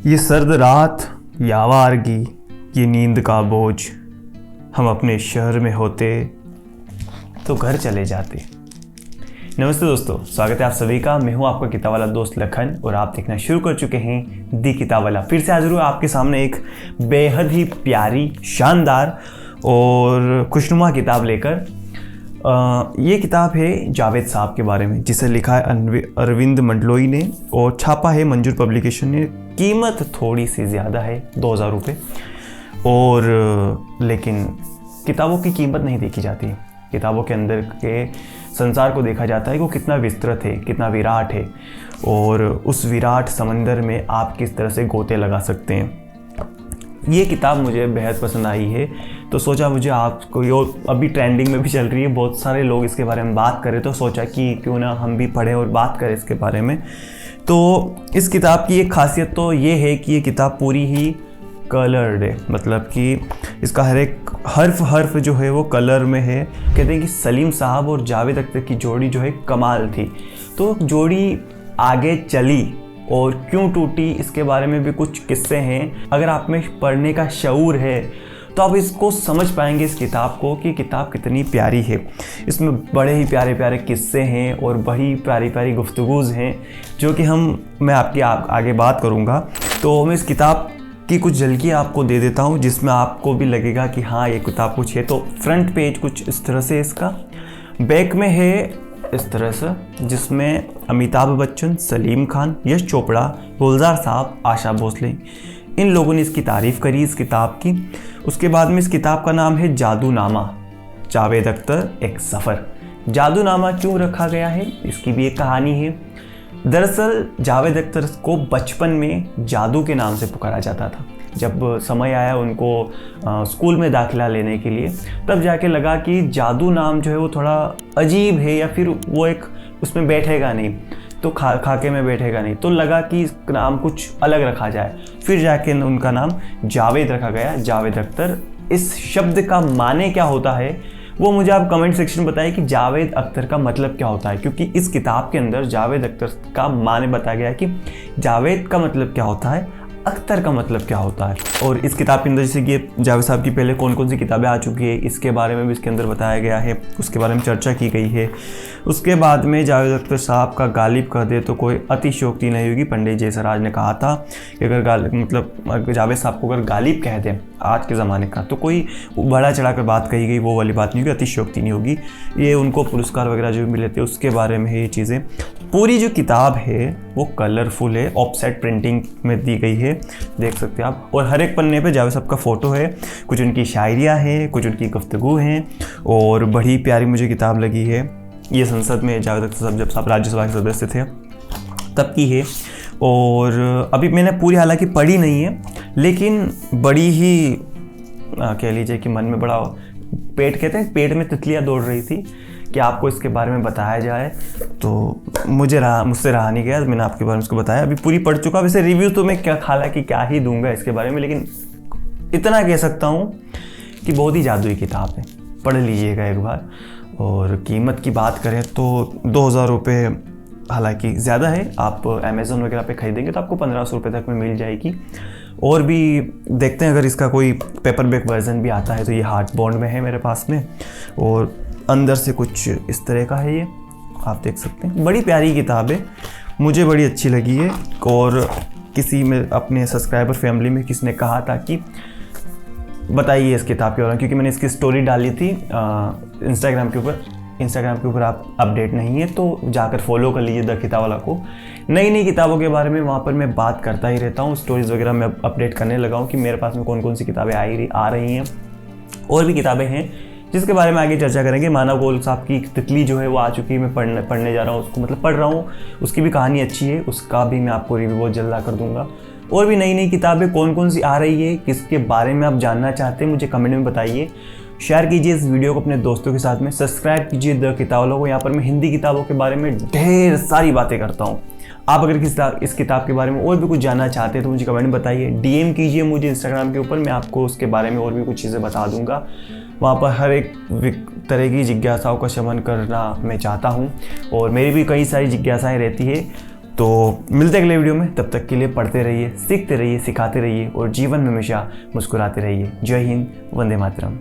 ये सर्द रात ये आवारगी, ये नींद का बोझ, हम अपने शहर में होते तो घर चले जाते। नमस्ते दोस्तों, स्वागत है आप सभी का। मैं हूं आपका किताब वाला दोस्त लखन और आप देखना शुरू कर चुके हैं दी किताब वाला। फिर से हाजिर हुआ आपके सामने एक बेहद ही प्यारी, शानदार और खुशनुमा किताब लेकर। ये किताब है जावेद साहब के बारे में, जिसे लिखा है अरविंद मंडलोई ने और छापा है मंजूर पब्लिकेशन ने। कीमत थोड़ी सी ज़्यादा है, 2000 रुपये। और लेकिन किताबों की कीमत नहीं देखी जाती, किताबों के अंदर के संसार को देखा जाता है कि वो कितना विस्तृत है, कितना विराट है, और उस विराट समंदर में आप किस तरह से गोते लगा सकते हैं। ये किताब मुझे बेहद पसंद आई है, तो सोचा मुझे आपको, ये अभी ट्रेंडिंग में भी चल रही है, बहुत सारे लोग इसके बारे में बात करें, तो सोचा कि क्यों ना हम भी पढ़ें और बात करें इसके बारे में। तो इस किताब की एक खासियत तो ये है कि ये किताब पूरी ही कलर्ड है, मतलब कि इसका हर एक हर्फ जो है वो कलर में है। कहते हैं कि सलीम साहब और जावेद अख्तर की जोड़ी जो है कमाल थी। तो जोड़ी आगे चली और क्यों टूटी, इसके बारे में भी कुछ किस्से हैं। अगर आप में पढ़ने का शऊर है तो आप इसको समझ पाएंगे, इस किताब को, कि किताब कितनी प्यारी है। इसमें बड़े ही प्यारे प्यारे किस्से हैं और बड़ी प्यारी प्यारी गुफ्तगूज़ हैं, जो कि मैं आपकी आगे बात करूँगा। तो मैं इस किताब की कुछ झलकी आपको दे देता हूँ, जिसमें आपको भी लगेगा कि हाँ, ये किताब कुछ है। तो फ्रंट पेज कुछ इस तरह से, इसका बैक में है इस तरह से, जिसमें अमिताभ बच्चन, सलीम खान, यश चोपड़ा, गुलजार साहब, आशा भोसले, इन लोगों ने इसकी तारीफ़ करी इस किताब की। उसके बाद में इस किताब का नाम है जादूनामा, जावेद अख्तर एक सफ़र। जादूनामा क्यों रखा गया है, इसकी भी एक कहानी है। दरअसल जावेद अख्तर को बचपन में जादू के नाम से पुकारा जाता था। जब समय आया उनको स्कूल में दाखिला लेने के लिए, तब जाके लगा कि जादू नाम जो है वो थोड़ा अजीब है, या फिर वो एक उसमें बैठेगा नहीं, तो खाके में बैठेगा नहीं, तो लगा कि इस नाम कुछ अलग रखा जाए। फिर जाके उनका नाम जावेद रखा गया, जावेद अख्तर। इस शब्द का माने क्या होता है वो मुझे आप कमेंट सेक्शन में बताइए कि जावेद अख्तर का मतलब क्या होता है, क्योंकि इस किताब के अंदर जावेद अख्तर का माने बताया गया है कि जावेद का मतलब क्या होता है, अख्तर का मतलब क्या होता है। और इस किताब के अंदर जैसे कि जावेद साहब की पहले कौन कौन सी किताबें आ चुकी है, इसके बारे में भी इसके अंदर बताया गया है, उसके बारे में चर्चा की गई है। उसके बाद में जावेद अख्तर साहब का गालिब कह दे तो कोई अतिशयोक्ति नहीं होगी। पंडित जयसराज ने कहा था कि अगर जावेद साहब को अगर गालिब कह दें आज के ज़माने का, तो कोई बड़ा चढ़ा कर बात कही गई, वो वाली बात नहीं होगी, अतिशयोक्ति नहीं होगी। ये उनको पुरस्कार वगैरह जो मिले थे उसके बारे में है ये चीज़ें। पूरी जो किताब है वो कलरफुल है, ऑफसेट प्रिंटिंग में दी गई है, देख सकते हैं आप। और हर एक पन्ने पे जावेद साहब का फ़ोटो है, कुछ उनकी शायरियाँ हैं, कुछ उनकी गुफ्तगू हैं, और बड़ी प्यारी मुझे किताब लगी है। ये संसद में जावेद अख्तर साहब जब साहब राज्यसभा के सदस्य थे तब की है। और अभी मैंने पूरी हालांकि पढ़ी नहीं है, लेकिन बड़ी ही कह लीजिए कि मन में बड़ा कहते हैं पेट में तितलियाँ दौड़ रही थी कि आपको इसके बारे में बताया जाए। तो मुझसे रहा नहीं गया, मैंने आपके बारे में उसको बताया। अभी पूरी पढ़ चुका। वैसे रिव्यू तो मैं हालांकि क्या ही दूंगा इसके बारे में, लेकिन इतना कह सकता हूँ कि बहुत ही जादुई किताब है, पढ़ लीजिएगा एक बार। और कीमत की बात करें तो 2000 रुपये हालांकि ज़्यादा है। आप अमेज़न वगैरह पे ख़रीदेंगे तो आपको 1500 रुपये तक में मिल जाएगी। और भी देखते हैं, अगर इसका कोई पेपर बैक वर्जन भी आता है तो ये हार्ड बॉन्ड में है मेरे पास में, और अंदर से कुछ इस तरह का है ये, आप देख सकते हैं। बड़ी प्यारी किताब है, मुझे बड़ी अच्छी लगी है। और किसी में अपने सब्सक्राइबर फैमिली में किसी ने कहा था कि बताइए इस किताब के बारे में, क्योंकि मैंने इसकी स्टोरी डाली थी इंस्टाग्राम के ऊपर आप अपडेट नहीं है तो जाकर फॉलो कर लीजिए द किताब वाला को। नई नई किताबों के बारे में वहाँ पर मैं बात करता ही रहता हूँ, स्टोरीज़ वगैरह मैं अपडेट करने लगा हूँ कि मेरे पास में कौन कौन सी किताबें आ रही हैं। और भी किताबें हैं जिसके बारे में आगे चर्चा करेंगे। मानव गोयल साहब की तितली जो है वो आ चुकी है, मैं पढ़ने जा रहा हूँ उसको, मतलब पढ़ रहा हूँ, उसकी भी कहानी अच्छी है, उसका भी मैं आपको रिव्यू बहुत जल्द कर दूँगा। और भी नई नई किताबें कौन कौन सी आ रही है, किसके बारे में आप जानना चाहते हैं, मुझे कमेंट में बताइए। शेयर कीजिए इस वीडियो को अपने दोस्तों के साथ में, सब्सक्राइब कीजिए द किताब वालों को। यहाँ पर मैं हिंदी किताबों के बारे में ढेर सारी बातें करता हूँ। आप अगर इस किताब के बारे में और भी कुछ जानना चाहते हैं तो मुझे कमेंट में बताइए, डीएम कीजिए मुझे इंस्टाग्राम के ऊपर, मैं आपको उसके बारे में और भी कुछ चीज़ें बता दूंगा। वहाँ पर हर एक तरह की जिज्ञासाओं का शमन करना मैं चाहता हूँ, और मेरी भी कई सारी जिज्ञासाएँ रहती है। तो मिलते हैं अगले वीडियो में, तब तक के लिए पढ़ते रहिए, सीखते रहिए, सिखाते रहिए और जीवन में हमेशा मुस्कुराते रहिए। जय हिंद, वंदे मातरम।